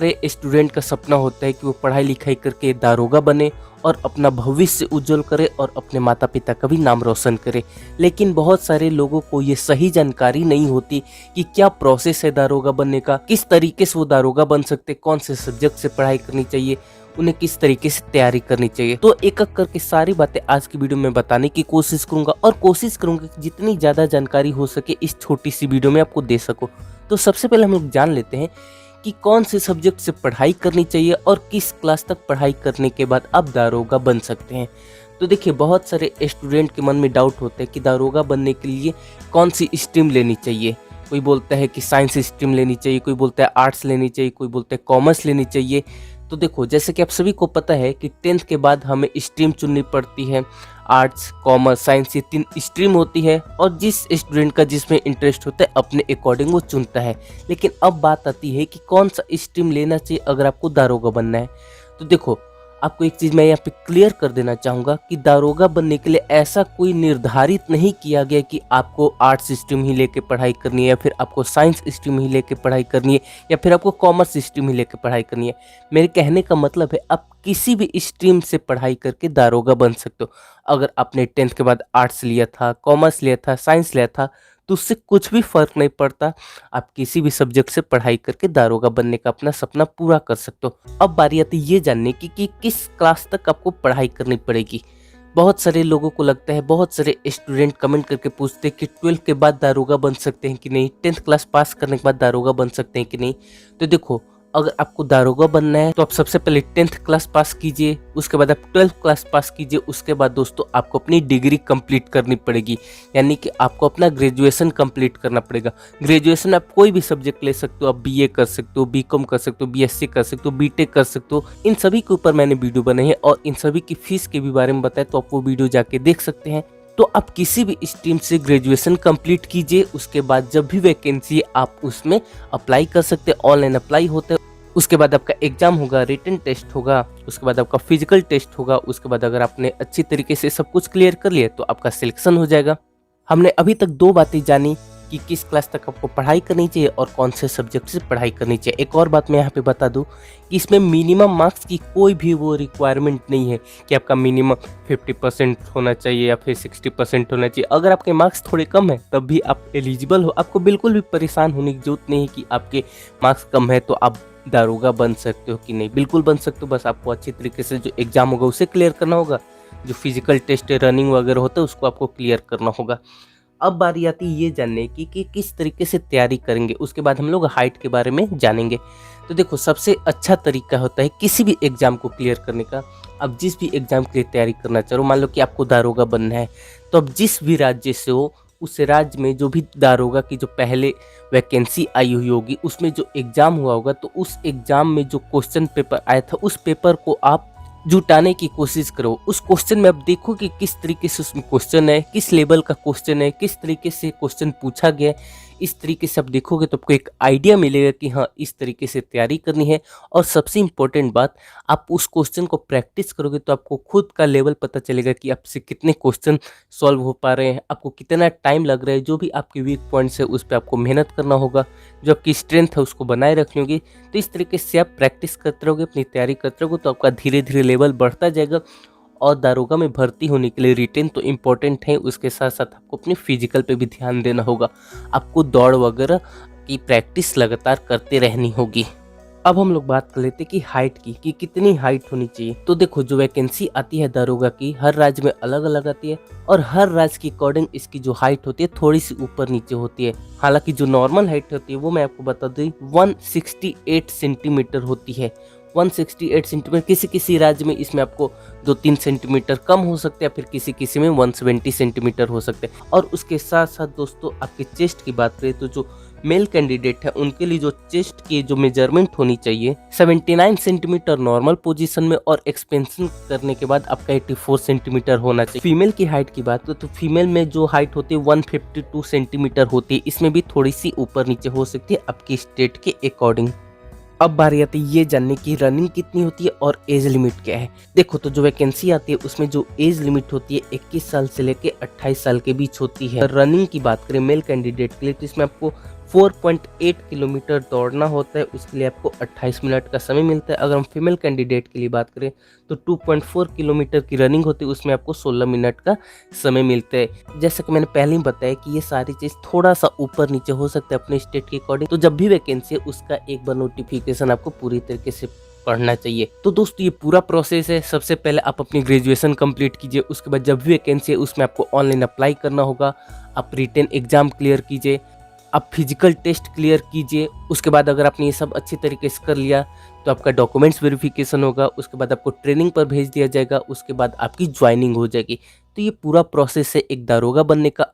सारे स्टूडेंट का सपना होता है कि वो पढ़ाई लिखाई करके दारोगा बने और अपना भविष्य उज्जवल करे और अपने माता पिता का भी नाम रोशन करे। लेकिन बहुत सारे लोगों को ये सही जानकारी नहीं होती कि क्या प्रोसेस है दारोगा बनने का, किस तरीके से वो दारोगा बन सकते, कौन से सब्जेक्ट से पढ़ाई करनी चाहिए, उन्हें किस तरीके से तैयारी करनी चाहिए। तो एक एक करके सारी बातें आज की वीडियो में बताने की कोशिश करूंगा और कोशिश करूंगा कि जितनी ज़्यादा जानकारी हो सके इस छोटी सी वीडियो में आपको दे सकूं। तो सबसे पहले हम लोग जान लेते हैं कि कौन से सब्जेक्ट से पढ़ाई करनी चाहिए और किस क्लास तक पढ़ाई करने के बाद आप दारोगा बन सकते हैं। तो देखिए, बहुत सारे स्टूडेंट के मन में डाउट होता है कि दारोगा बनने के लिए कौन सी स्ट्रीम लेनी चाहिए। कोई बोलता है कि साइंस स्ट्रीम लेनी चाहिए, कोई बोलता है आर्ट्स लेनी चाहिए, कोई बोलता है कॉमर्स लेनी चाहिए। तो देखो, जैसे कि आप सभी को पता है कि 10th के बाद हमें स्ट्रीम चुननी पड़ती है। आर्ट्स, कॉमर्स, साइंस, ये 3 स्ट्रीम होती है और जिस स्टूडेंट का जिसमें इंटरेस्ट होता है अपने अकॉर्डिंग वो चुनता है। लेकिन अब बात आती है कि कौन सा स्ट्रीम लेना चाहिए अगर आपको दारोगा बनना है। तो देखो, आपको एक चीज़ मैं यहाँ पे क्लियर कर देना चाहूँगा कि दारोगा बनने के लिए ऐसा कोई निर्धारित नहीं किया गया कि आपको आर्ट्स स्ट्रीम ही लेके पढ़ाई करनी है, या फिर आपको साइंस स्ट्रीम ही लेके पढ़ाई करनी है, या फिर आपको कॉमर्स स्ट्रीम ही लेके पढ़ाई करनी है। मेरे कहने का मतलब है आप किसी भी स्ट्रीम से पढ़ाई करके दारोगा बन सकते हो। अगर आपने 10th के बाद आर्ट्स लिया था, कॉमर्स लिया था, साइंस लिया था, तो उससे कुछ भी फ़र्क नहीं पड़ता। आप किसी भी सब्जेक्ट से पढ़ाई करके दारोगा बनने का अपना सपना पूरा कर सकते हो। अब बारी आती है ये जानने की कि किस क्लास तक आपको पढ़ाई करनी पड़ेगी। बहुत सारे लोगों को लगता है, बहुत सारे स्टूडेंट कमेंट करके पूछते हैं कि 12th के बाद दारोगा बन सकते हैं कि नहीं, 10th क्लास पास करने के बाद दारोगा बन सकते हैं कि नहीं। तो देखो, अगर आपको दारोगा बनना है तो आप सबसे पहले 10th क्लास पास कीजिए, उसके बाद आप 12th क्लास पास कीजिए। उसके बाद दोस्तों आपको अपनी डिग्री कंप्लीट करनी पड़ेगी, यानी कि आपको अपना ग्रेजुएशन कंप्लीट करना पड़ेगा। ग्रेजुएशन आप कोई भी सब्जेक्ट ले सकते हो, आप बीए कर सकते हो, बीकॉम कर सकते हो, बीएससी कर सकते हो, बीटेक कर सकते हो। इन सभी के ऊपर मैंने वीडियो बनाई है और इन सभी की फीस के भी बारे में बताया, तो आप वो वीडियो जाके देख सकते हैं। तो आप किसी भी स्ट्रीम से ग्रेजुएशन कंप्लीट कीजिए, उसके बाद जब भी वैकेंसी आप उसमें अप्लाई कर सकते हैं। ऑनलाइन अप्लाई होता है, उसके बाद आपका एग्जाम होगा, रिटन टेस्ट होगा, उसके बाद आपका फिजिकल टेस्ट होगा। उसके बाद अगर आपने अच्छी तरीके से सब कुछ क्लियर कर लिया तो आपका सिलेक्शन हो जाएगा। हमने अभी तक 2 बातें जानी कि किस क्लास तक आपको पढ़ाई करनी चाहिए और कौन से सब्जेक्ट से पढ़ाई करनी चाहिए। एक और बात मैं यहाँ पे बता दूँ कि इसमें मिनिमम मार्क्स की कोई भी वो रिक्वायरमेंट नहीं है कि आपका मिनिमम 50% होना चाहिए या फिर 60% होना चाहिए। अगर आपके मार्क्स थोड़े कम है तब भी आप एलिजिबल हो। आपको बिल्कुल भी परेशान होने की जरूरत नहीं है कि आपके मार्क्स कम है तो आप दारोगा बन सकते हो कि नहीं। बिल्कुल बन सकते हो, बस आपको अच्छी तरीके से जो एग्जाम होगा उसे क्लियर करना होगा, जो फिजिकल टेस्ट है, रनिंग वगैरह होता है उसको आपको क्लियर करना होगा। अब बारी आती है ये जानने की कि किस तरीके से तैयारी करेंगे। उसके बाद हम लोग हाइट के बारे में जानेंगे। तो देखो, सबसे अच्छा तरीका होता है किसी भी एग्जाम को क्लियर करने का। अब जिस भी एग्जाम के लिए तैयारी करना चाह रहे हो, मान लो कि आपको दारोगा बनना है, तो अब जिस भी राज्य से हो उस राज्य में जो भी दारोगा की जो पहले वैकेंसी आई हुई होगी उसमें जो एग्ज़ाम हुआ होगा, तो उस एग्ज़ाम में जो क्वेश्चन पेपर आया था उस पेपर को आप जुटाने की कोशिश करो। उस क्वेश्चन में आप देखो कि किस तरीके से उसमें क्वेश्चन है, किस लेवल का क्वेश्चन है, किस तरीके से क्वेश्चन पूछा गया है। इस तरीके से आप देखोगे तो आपको एक आइडिया मिलेगा कि हाँ, इस तरीके से तैयारी करनी है। और सबसे इम्पोर्टेंट बात, आप उस क्वेश्चन को प्रैक्टिस करोगे तो आपको खुद का लेवल पता चलेगा कि आपसे कितने क्वेश्चन सॉल्व हो पा रहे हैं, आपको कितना टाइम लग रहा है। जो भी आपके वीक पॉइंट्स है उस पर आपको मेहनत करना होगा, जो आपकी स्ट्रेंथ है उसको बनाए रखनी होगी। तो इस तरीके से आप प्रैक्टिस करते रहोगे, अपनी तैयारी करते रहोगे, तो आपका धीरे धीरे लेवल बढ़ता जाएगा। और दारोगा में भर्ती होने के लिए रिटेन तो इम्पोर्टेंट है, उसके साथ साथ आपको अपने फिजिकल पे भी ध्यान देना होगा। आपको दौड़ वगैरह की प्रैक्टिस लगातार करते रहनी होगी। अब हम लोग बात कर लेते हैं कि हाइट की, कि कितनी हाइट होनी चाहिए। तो देखो, जो वैकेंसी आती है दारोगा की हर राज्य में अलग अलग आती है और हर राज्य के अकॉर्डिंग इसकी जो हाइट होती है थोड़ी सी ऊपर नीचे होती है। हालांकि जो नॉर्मल हाइट होती है वो मैं आपको बता दूं 168 सेंटीमीटर होती है। 168 सेंटीमीटर। किसी किसी राज्य में इसमें आपको 2-3 सेंटीमीटर कम हो सकते हैं, फिर किसी किसी में 170 सेंटीमीटर हो सकते हैं। और उसके साथ साथ दोस्तों, आपके चेस्ट की बात करें तो जो मेल कैंडिडेट है उनके लिए जो चेस्ट की जो मेजरमेंट होनी चाहिए 79 सेंटीमीटर नॉर्मल पोजीशन में, और एक्सपेंशन करने के बाद आपका 84 सेंटीमीटर होना चाहिए। फीमेल की हाइट की बात करें तो फीमेल में जो हाइट होती है 152 सेंटीमीटर होती है। इसमें भी थोड़ी सी ऊपर नीचे हो सकती है आपकी स्टेट के अकॉर्डिंग। अब बारी आती है ये जानने की रनिंग कितनी होती है और एज लिमिट क्या है। देखो, तो जो वैकेंसी आती है उसमें जो एज लिमिट होती है 21 साल से लेके 28 साल के बीच होती है। रनिंग की बात करें मेल कैंडिडेट के लिए तो इसमें आपको 4.8 किलोमीटर दौड़ना होता है, उसके लिए आपको 28 मिनट का समय मिलता है। अगर हम फीमेल कैंडिडेट के लिए बात करें तो 2.4 किलोमीटर की रनिंग होती है, उसमें आपको 16 मिनट का समय मिलता है। जैसा कि मैंने पहले ही बताया कि ये सारी चीज़ थोड़ा सा ऊपर नीचे हो सकता है अपने स्टेट के अकॉर्डिंग, तो जब भी वैकेंसी है उसका एक बार नोटिफिकेशन आपको पूरी तरीके से पढ़ना चाहिए। तो दोस्तों ये पूरा प्रोसेस है। सबसे पहले आप अपनी ग्रेजुएशन कंप्लीट कीजिए, उसके बाद जब भी वैकेंसी है उसमें आपको ऑनलाइन अप्लाई करना होगा। आप रिटन एग्जाम क्लियर कीजिए, आप फिजिकल टेस्ट क्लियर कीजिए। उसके बाद अगर आपने ये सब अच्छी तरीके से कर लिया तो आपका डॉक्यूमेंट्स वेरिफिकेशन होगा, उसके बाद आपको ट्रेनिंग पर भेज दिया जाएगा, उसके बाद आपकी ज्वाइनिंग हो जाएगी। तो ये पूरा प्रोसेस है एक दारोगा बनने का।